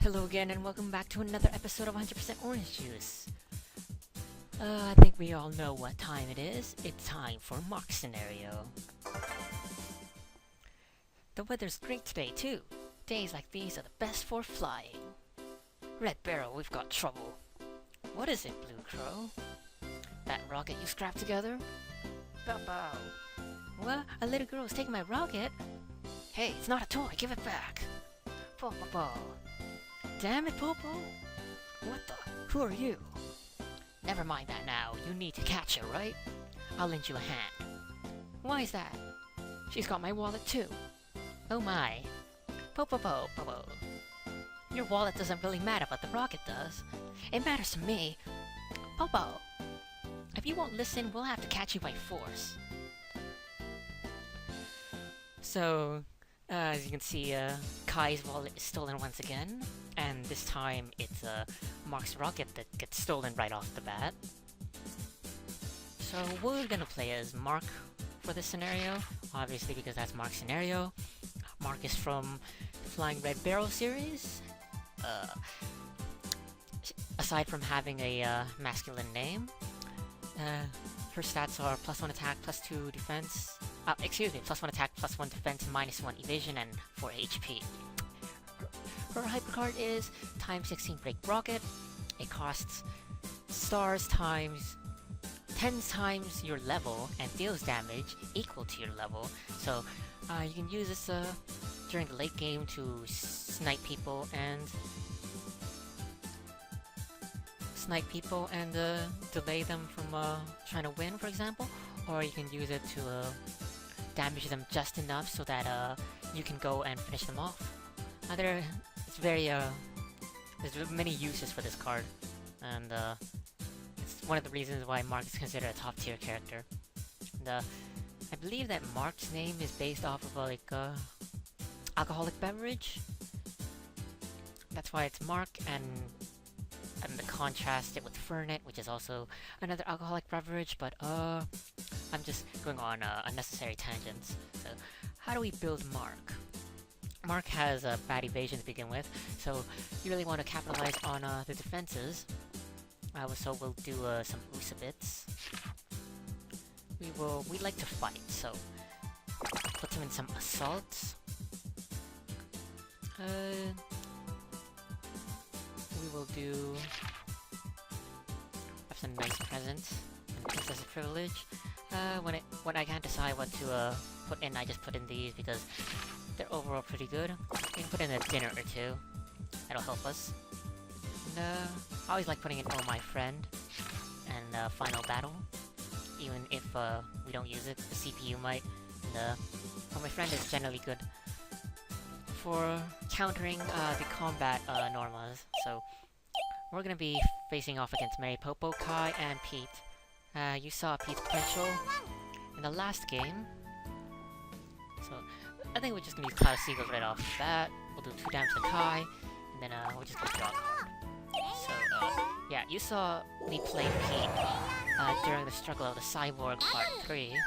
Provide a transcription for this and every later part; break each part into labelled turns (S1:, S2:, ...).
S1: Hello again and welcome back to another episode of 100% Orange Juice. I think we all know what time it is. It's time for Marc's scenario. The weather's great today too. Days like these are the best for flying. Red Barrel, we've got trouble. What is it, Blue Crow? That rocket you scrapped together? Bow. What? A little girl's taking my rocket? Hey, it's not a toy, give it back. Bo. Damn it, Popo! What the? Who are you? Never mind that now. You need to catch her, right? I'll lend you a hand. Why is that? She's got my wallet too. Oh my. Popo. Your wallet doesn't really matter, but the rocket does. It matters to me. Popo! If you won't listen, we'll have to catch you by force. So, as you can see, Kai's wallet is stolen once again, and this time it's Marc's rocket that gets stolen right off the bat. So we're gonna play as Marc for this scenario, obviously because that's Marc's scenario. Marc is from the Flying Red Barrel series. Aside from having a masculine name, her stats are +1 attack, +2 defense. +1 attack, +1 defense, -1 evasion, and 4 HP. Her hypercard is times 16 break rocket. It costs stars times 10 times your level and deals damage equal to your level. So you can use this during the late game to snipe people and delay them from trying to win, for example. Or you can use it to damage them just enough so that you can go and finish them off. There's many uses for this card, and it's one of the reasons why Marc is considered a top tier character. And, I believe that Marc's name is based off of alcoholic beverage. That's why it's Marc, and to contrast it with Fernet, which is also another alcoholic beverage, but I'm just going on unnecessary tangents. So, how do we build Marc? Marc has a bad evasion to begin with, so you really want to capitalize on the defenses. So we'll do some Usabits. We like to fight, so put him in some assaults. We will do have some nice presents and Princess Privilege. When I can't decide what to put in, I just put in these because they're overall pretty good. You can put in a dinner or two. That'll help us. And I always like putting in Oh My Friend and Final Battle. Even if we don't use it, the CPU might. And Oh My Friend is generally good for countering the combat normas. So we're gonna be facing off against Mary Popo, Kai, and Pete. You saw Pete's potential in the last game. So I think we're just gonna use Cloud Seagulls right off the bat. We'll do 2 damage to Kai, and then we're just gonna draw a card. So yeah, you saw me play Pete during the struggle of the Cyborg Part 3.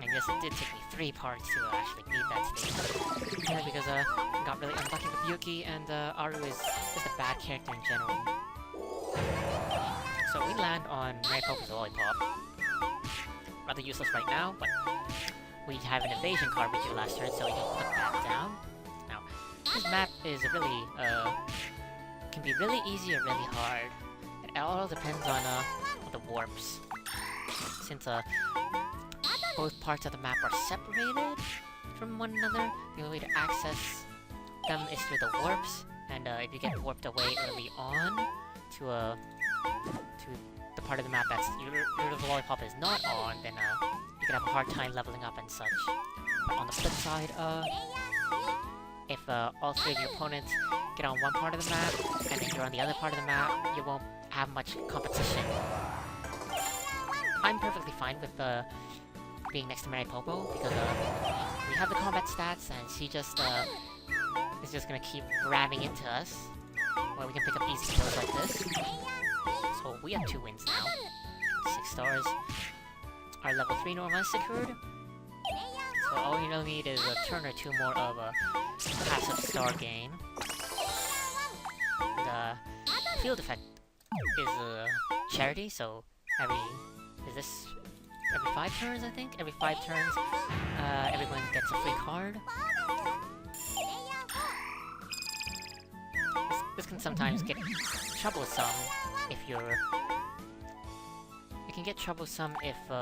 S1: And yes, it did take me 3 parts to actually beat that stage. Mainly because I got really unlucky with Yuki, and Aru is just a bad character in general. So we land on Mary Popo's Lollipop. Rather useless right now, but we have an evasion card we drew last turn, so we can put that down. Now, this map is really, can be really easy or really hard. It all depends on the warps. Since both parts of the map are separated from one another, the only way to access them is through the warps. And if you get warped away early on to the part of the map that's the Lollipop is not on, then you can have a hard time leveling up and such. But on the flip side, if all 3 of your opponents get on one part of the map, and then you're on the other part of the map, you won't have much competition. I'm perfectly fine with being next to Mary Popo, because we have the combat stats, and she just is just gonna keep ramming into us, where we can pick up easy kills like this. So we have 2 wins now. 6 stars. Our level 3 Norma is secured. So all you really need is a turn or 2 more of a passive star gain. field effect is a charity, so every 5 turns, I think? Every 5 turns, everyone gets a free card. This can sometimes get troublesome if you're... It can get troublesome if, you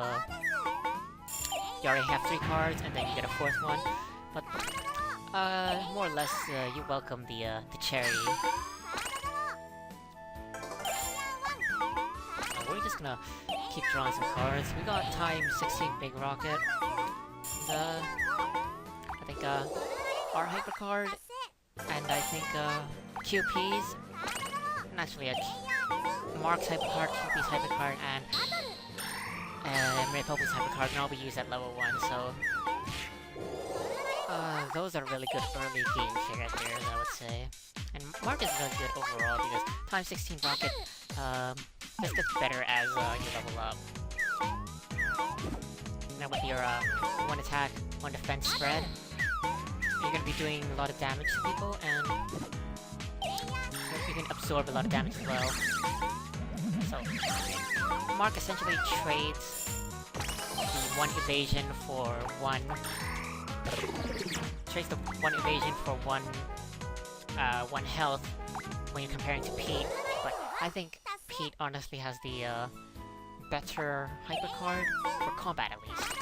S1: already have 3 cards and then you get a 4th one, but, more or less, you welcome the charity. We're just gonna keep drawing some cards. We got time 16 Big Rocket. And, I think, our Hyper card, and I think, QP's, and actually Marc's Hyper card, QP's Hyper card, and Maripopa's Hyper card can all be used at level 1, so... those are really good early game characters, I would say. And Marc is really good overall, because time 16 Rocket, just gets better as, you level up. Now with your, 1 attack, 1 defense spread, you're gonna be doing a lot of damage to people, and you can absorb a lot of damage as well. So, Marc essentially trades the 1 evasion for 1... Trades the 1 evasion for 1 health when you're comparing to Pete, but I think Pete honestly has the better hyper card for combat at least.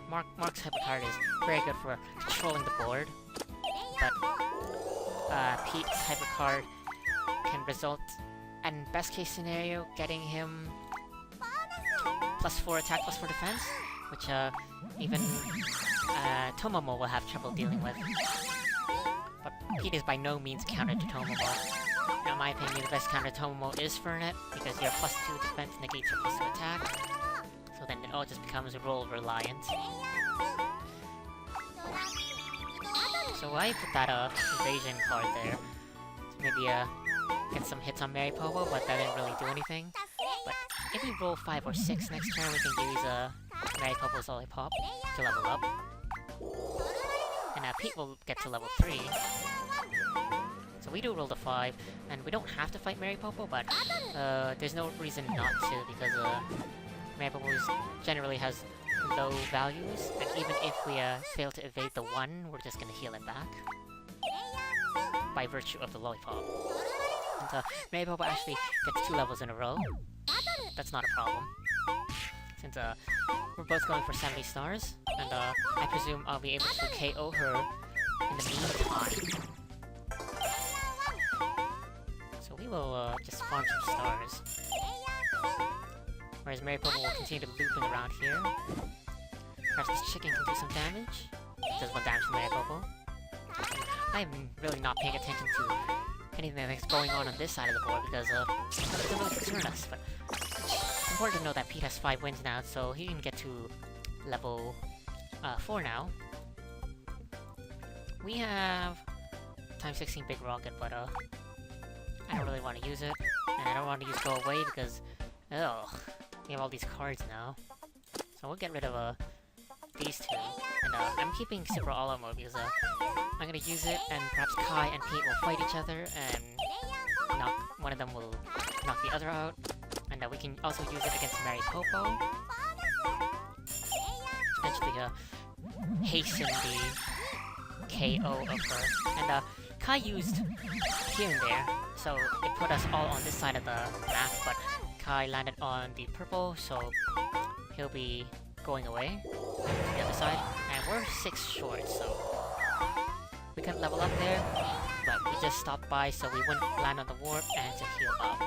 S1: Marc's hyper card is very good for controlling the board, but Pete's hyper card can result, in best case scenario, getting him +4 attack, +4 defense, which even Tomomo will have trouble dealing with. But Pete is by no means counter to Tomomo. In my opinion, the best counter to Tomomo is Fernet, because your +2 defense negates your +2 attack. So then it all just becomes roll reliant. So I put that evasion card there to maybe get some hits on Maripopa, but that didn't really do anything. But if we roll 5 or 6 next turn, we can use Maripopa's Lollipop to level up. And Pete will get to level 3. So we do roll the 5, and we don't have to fight Maripopa, but there's no reason not to, because Maripopa generally has low values, and even if we fail to evade the 1, we're just gonna heal it back by virtue of the Lollipop. And Maripopa actually gets 2 levels in a row. That's not a problem, since we're both going for 70 stars, and I presume I'll be able to KO her in the meantime. So we will just farm some stars. Whereas Maripopa will continue to looping around here. Perhaps this chicken can do some damage. It does 1 damage to Maripopa. I'm really not paying attention to anything that's going on this side of the board, because it doesn't really concern us, but it's important to know that Pete has 5 wins now, so he can get to level 4 now. We have time 16 Big Rocket, but I don't really want to use it, and I don't want to use Go Away because, ugh, we have all these cards now. So we'll get rid of these 2, and I'm keeping Super All Out mode because I'm gonna use it, and perhaps Kai and Pete will fight each other, and one of them will knock the other out, and we can also use it against Maripopa. Eventually, hasten the KO of her. And Kai used here and there, so it put us all on this side of the map, but Kai landed on the purple, so he'll be going away to the other side. And we're 6 short, so we couldn't level up there, but we just stopped by so we wouldn't land on the warp and to heal up.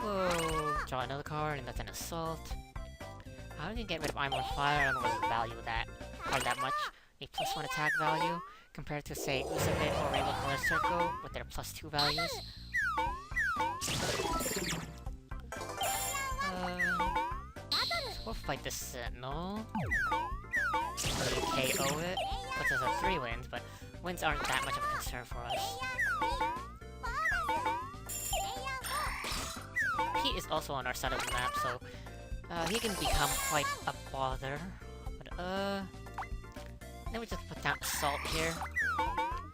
S1: Whoa! Draw another card, and that's an assault. How do you get rid of Armor Fire? I don't really value that card that much. A +1 attack value compared to, say, Usabit or Rainbow Color Circle with their +2 values. So we'll fight the Sentinel. We KO it. Puts us at 3 wins, but wins aren't that much of a concern for us. Pete is also on our side of the map, so he can become quite a bother. But then we just put down Assault here.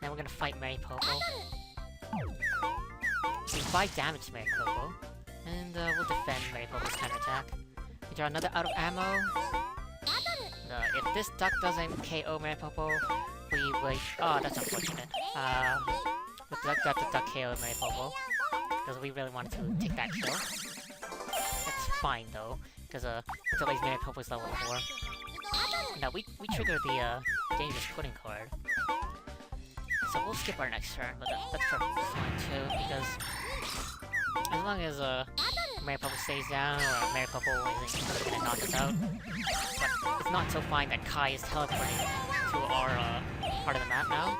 S1: Then we're gonna fight Mary Popo. We 5 damage to Mary Popo. And we'll defend Mary Popo's counterattack. We draw another out of ammo. If this duck doesn't KO Mary Popo, we wait. Oh, that's unfortunate. With the duck KO Mary Popo. Because we really wanted to take that kill. That's fine though, because it's always Mary Popo's level 4. Now we trigger the dangerous pudding card. So we'll skip our next turn, but that's perfectly fine too, because as long as Mary Popo stays down, or Mary Popo isn't gonna knock us out. But it's not so fine that Kai is teleporting to our part of the map now.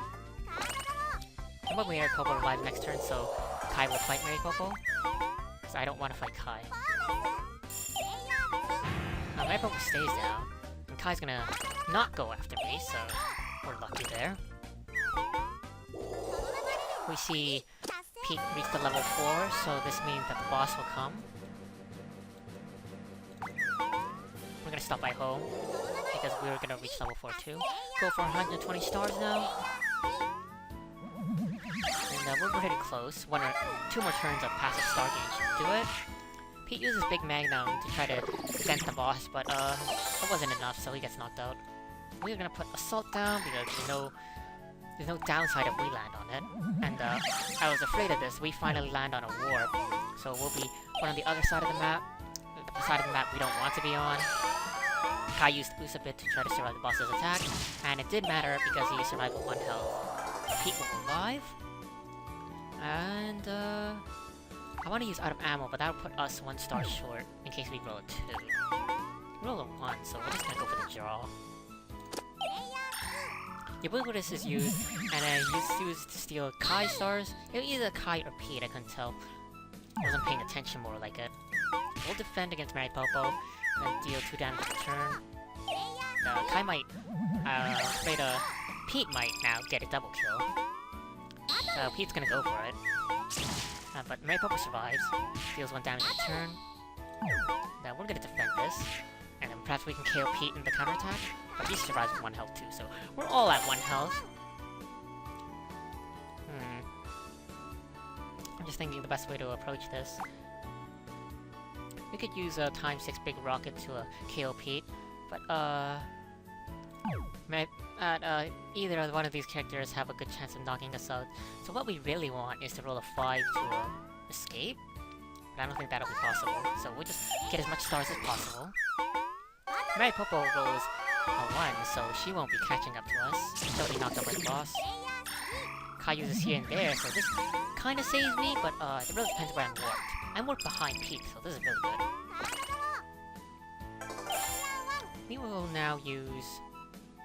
S1: I'm hoping Mary Popo revives next turn, so Kai will fight Mary Popo. Because I don't want to fight Kai. Now Mary Popo stays down, and Kai's gonna not go after me, so we're lucky there. We see Pete reach the level 4, so this means that the boss will come. We're gonna stop by home, because we're gonna reach level 4 too. Go for 120 stars now. And we're pretty close. 2 more turns of passive star gain should do it. Pete uses Big Magnum to try to dent the boss, but it wasn't enough, so he gets knocked out. We're gonna put Assault down, because there's no downside if we land on it. And I was afraid of this. We finally land on a warp, so we'll be on the other side of the map. The side of the map we don't want to be on. Kai used Boost a bit to try to survive the boss's attack, and it did matter because he survived with 1 health. Pete will revive. And I want to use out of ammo, but that'll put us 1 star short in case we roll a 2. We roll a 1, so we're just gonna go for the draw. Ubiquitous is used, and used to steal Kai stars. It was either Kai or Pete, I couldn't tell. I wasn't paying attention more like it. We'll defend against Mary Popo, and deal 2 damage per turn. Kai might, afraid Pete might now get a double kill. Pete's gonna go for it. But Mary Popo survives, deals 1 damage per turn. Now we're gonna defend this, and then perhaps we can KO Pete in the counterattack. But he survives with 1 health too, so we're all at 1 health. I'm just thinking the best way to approach this. We could use a ×6 big rocket to KO Pete, but either one of these characters have a good chance of knocking us out. So what we really want is to roll a 5 to escape, but I don't think that'll be possible. So we'll just get as much stars as possible. Mary Popo rolls a 1, so she won't be catching up to us. She'll be knocked out by the boss. Kai uses here and there, so this kinda saves me, but it really depends where I'm warped. I'm warped behind Pete, so this is really good. We will now use...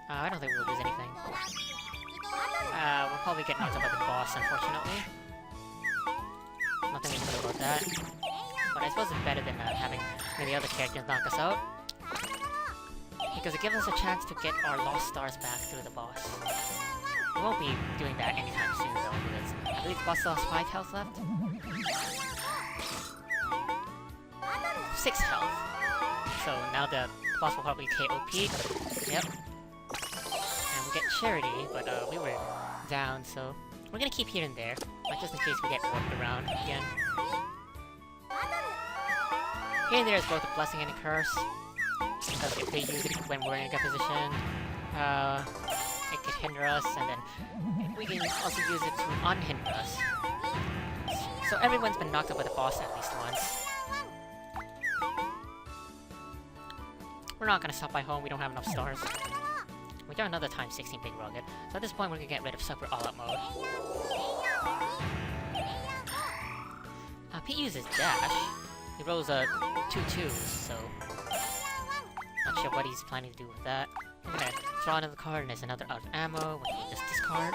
S1: I don't think we'll use anything. We'll probably get knocked out by the boss, unfortunately. Nothing we can do about that. But I suppose it's better than having the other characters knock us out. Because it gives us a chance to get our lost stars back through the boss. We won't be doing that anytime soon though, because I believe the boss still has 5 health left. 6 health. So now the boss will probably KO Pete. Yep. And we get Charity, but we were down, so we're gonna keep here and there, just in case we get warped around again. Here and there is both a blessing and a curse. Because if they use it when we're in a good position, it could hinder us, and then we can also use it to unhinder us. So everyone's been knocked out by the boss at least once. We're not gonna stop by home, we don't have enough stars. We got another ×16 big rocket, so at this point we're gonna get rid of Super All-Out mode. Pete uses dash. He rolls a 2/2s, so... not sure what he's planning to do with that. I'm gonna draw another card, and there's another out of ammo, which we'll just discard.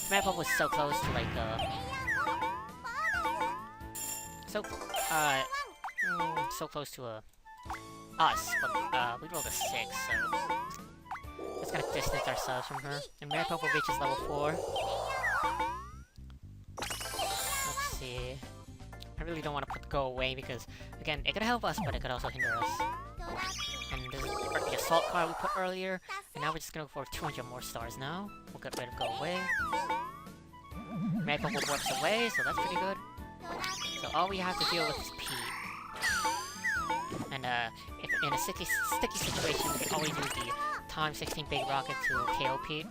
S1: Mary Popo was so close to, like, so close to, us, but, we rolled a 6, so... just gonna distance ourselves from her. And Mary Popo reaches level 4. Let's see... I really don't want to go away, because, again, it could help us, but it could also hinder us. And this is the assault card we put earlier. And now we're just gonna go for 200 more stars now. We'll get rid of go away. Mary Bubble warps away, so that's pretty good. So all we have to deal with is Pete. And if in a sticky situation, we can always use the time 16 Big Rocket to KO Pete.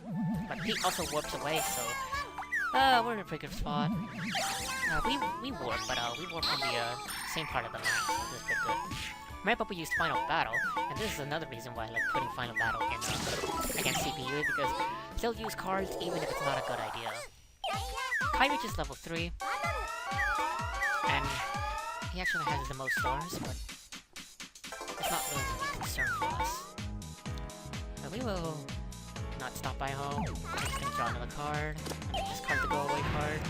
S1: But Pete also warps away, so we're in a pretty good spot. We warp, but we warp on the same part of the map, so this is pretty good. Mary Bubble used Final Battle, and this is another reason why I like putting Final Battle in against CPU, because they'll use cards even if it's not a good idea. Kai reaches level 3, and he actually has the most stars, but it's not really a concern for us. But we will not stop by home. I'm just gonna draw another card, and discard the go away card.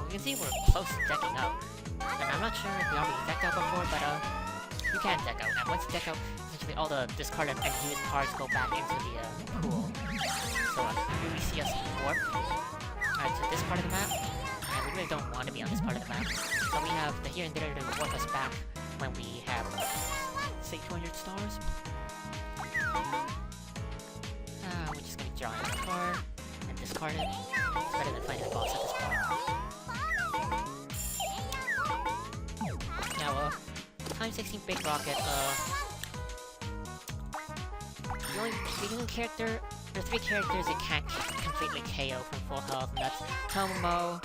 S1: We can see we're close to decking out. And I'm not sure if we already decked out before, but you can deck out. And once you deck out, essentially all the discarded and used cards go back into the pool. So here we see us warp to this part of the map, and we really don't want to be on this part of the map. So we have the here and there to warp us back when we have, say, 200 stars. We're just gonna draw another card and discard it. It's better than fighting a boss at this point. Now, time 16 Big Rocket, the only character, there are 3 characters it can't completely KO from full health, and that's Tomomo,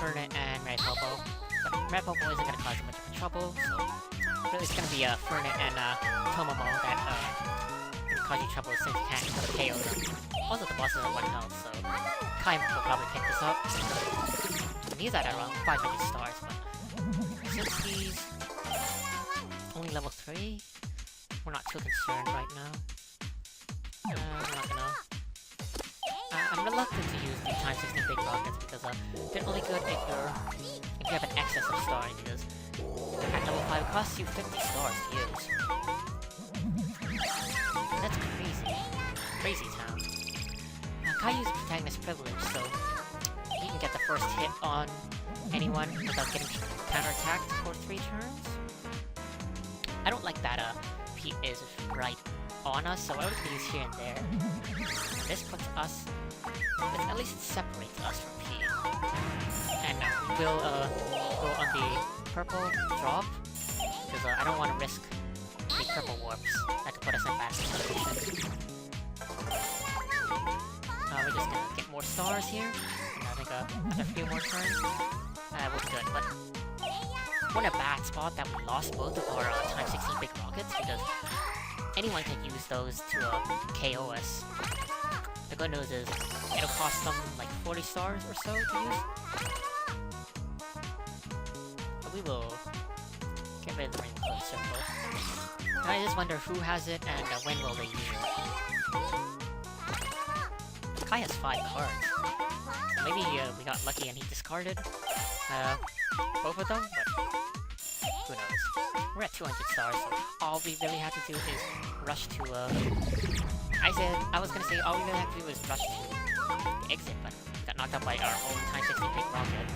S1: Fernet, and Mary Popo. But Mary Popo isn't gonna cause much of trouble, so really it's gonna be Fernet and Tomomo that can cause you trouble since you can't KO them. Also, the boss is at 1 health, so Kai will probably pick this up. And he's at around 500 stars, but since he's only level 3, we're not too concerned right now. We're not gonna... I'm reluctant to use the time 16 Big Rockets because they're only good if you have an excess of stars, because at level 5 it costs you 50 stars to use. That's crazy. Crazy town. Kai uses Protagonist Privilege, so he can get the first hit on anyone without getting counterattacked for 3 turns. I don't like that Pete is right on us, so I would use here and there. And this puts us... at least it separates us from Pete. And we'll go on the purple drop, because I don't want to risk the purple warps. That could put us in bad situation. We're just gonna get more stars here. And I think after a few more turns, we'll be good. But we're in a bad spot that we lost both of our time 16 Big Rockets, because anyone can use those to KO us. The good news is, it'll cost them like 40 stars or so to use. But we will get rid of the Rainbow Circle. And I just wonder who has it and when will they use it. Kai has 5 cards. So maybe we got lucky and he discarded both of them, but who knows. We're at 200 stars, so all we really have to do is rush to I was gonna say all we really have to do is rush to the exit, but we got knocked out by our own time 16 Big Rocket.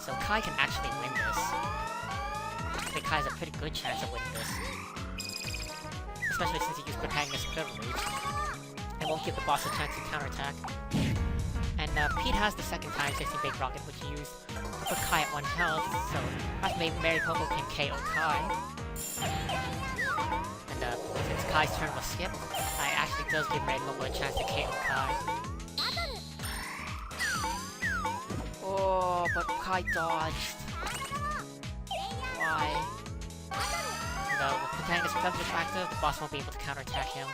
S1: So Kai can actually win this. I think Kai has a pretty good chance of winning this. Especially since he used Protagonist Privilege. It won't give the boss a chance to counterattack. And Pete has the second time 16 Big Rocket, which he used to put Kai at 1 health, so that maybe Mary Popo can KO Kai. And since Kai's turn was skipped, it actually does give Mary Popo a chance to KO Kai. Oh, but Kai dodged. Why? And with Protagonist Privilege active, the boss won't be able to counterattack him.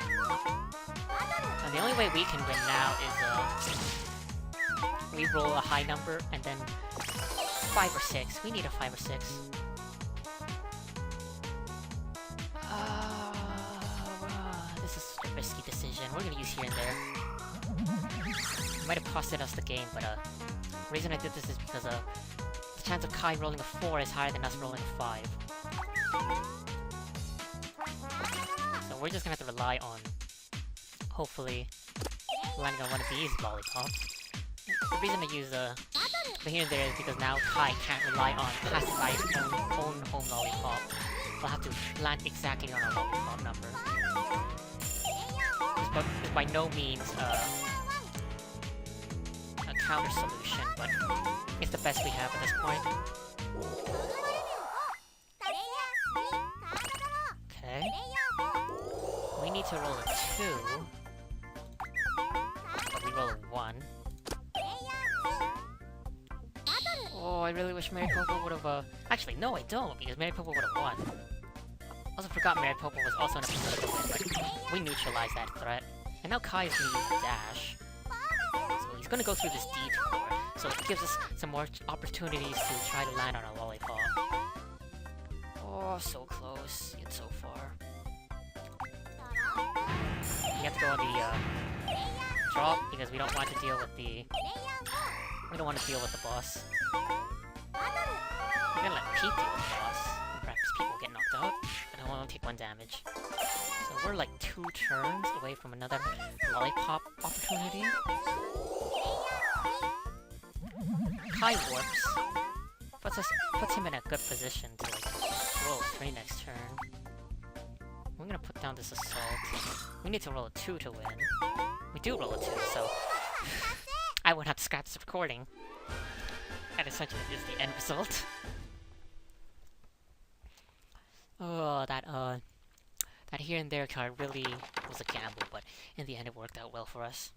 S1: And the only way we can win now is we roll a high number and then 5 or 6. We need a 5 or 6. This is a risky decision. We're gonna use here and there. It might have costed us the game, but the reason I did this is because the chance of Kai rolling a 4 is higher than us rolling a 5. So we're just gonna have to rely on, hopefully, landing on one of these lollipops. The reason I use the here and there is because now Kai can't rely on pacifying his own home lollipop. We'll have to land exactly on our lollipop number. It's by no means a counter solution, but it's the best we have at this point. Okay. We need to roll a 2. But we roll a 1. Oh, I really wish Mary Popo would have, Actually, no, I don't, because Mary Popo would have won. Also forgot Mary Popo was also in a position to win, but we neutralized that threat. And now Kai is going to use dash. So he's going to go through this detour, so it gives us some more opportunities to try to land on a lollipop. Oh, so close, yet so far. We have to go on the, drop, because we don't want to deal with the... We don't want to deal with the boss. We're gonna let Pete deal with the boss. Perhaps Pete will get knocked out, but he'll only take 1 damage. So we're like 2 turns away from another lollipop opportunity. Kai warps. Puts him in a good position to like roll a 3 next turn. We're gonna put down this assault. We need to roll a 2 to win. We do roll a 2, so I won't have to scrap this recording. That essentially is the end result. Oh, that here and there card really was a gamble, but in the end it worked out well for us.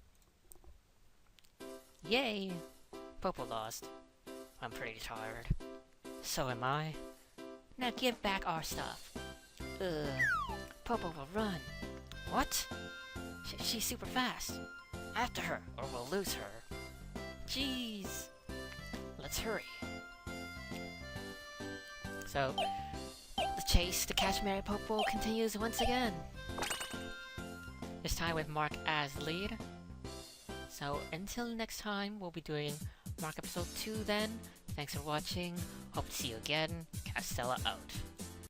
S1: Yay! Popo lost. I'm pretty tired. So am I. Now give back our stuff. Popo will run. What? She's super fast. After her, or we'll lose her. Jeez. Let's hurry. So, the chase to catch Mary Popo continues once again. This time with Marc as lead. So, until next time, we'll be doing Marc episode 2 then. Thanks for watching. Hope to see you again. Castella out.